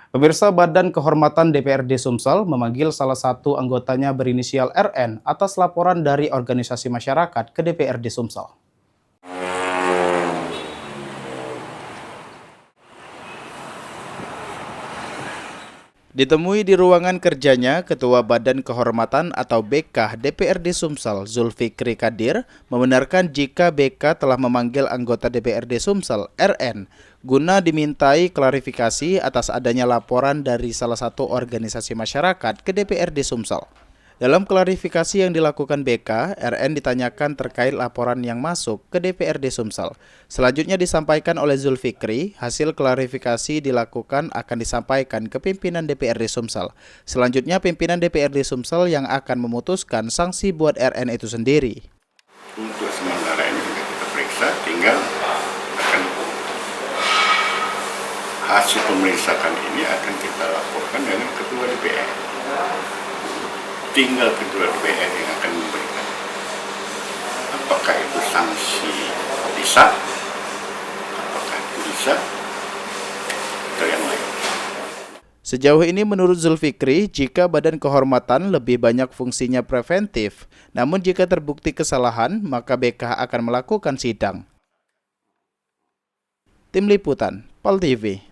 Pemirsa, Badan Kehormatan DPRD Sumsel memanggil salah satu anggotanya berinisial RN atas laporan dari organisasi masyarakat ke DPRD Sumsel. Ditemui di ruangan kerjanya, Ketua Badan Kehormatan atau BK DPRD Sumsel, Zulfikri Kadir, membenarkan jika BK telah memanggil anggota DPRD Sumsel, RN, guna dimintai klarifikasi atas adanya laporan dari salah satu organisasi masyarakat ke DPRD Sumsel. Dalam klarifikasi yang dilakukan BK, RN ditanyakan terkait laporan yang masuk ke DPRD Sumsel. Selanjutnya disampaikan oleh Zulfikri, hasil klarifikasi dilakukan akan disampaikan ke pimpinan DPRD Sumsel. Selanjutnya pimpinan DPRD Sumsel yang akan memutuskan sanksi buat RN itu sendiri. Untuk sementara ini sudah kita periksa, tinggal akan hasil pemeriksaan ini akan kita laporkan dengan Ketua DPR. Tinggal Ketua DPR yang akan memberikan apakah itu sanksi bisa, apakah itu bisa, atau yang lain. Sejauh ini menurut Zulfikri, jika Badan Kehormatan lebih banyak fungsinya preventif, namun jika terbukti kesalahan, maka BK akan melakukan sidang. Tim Liputan, PAL TV.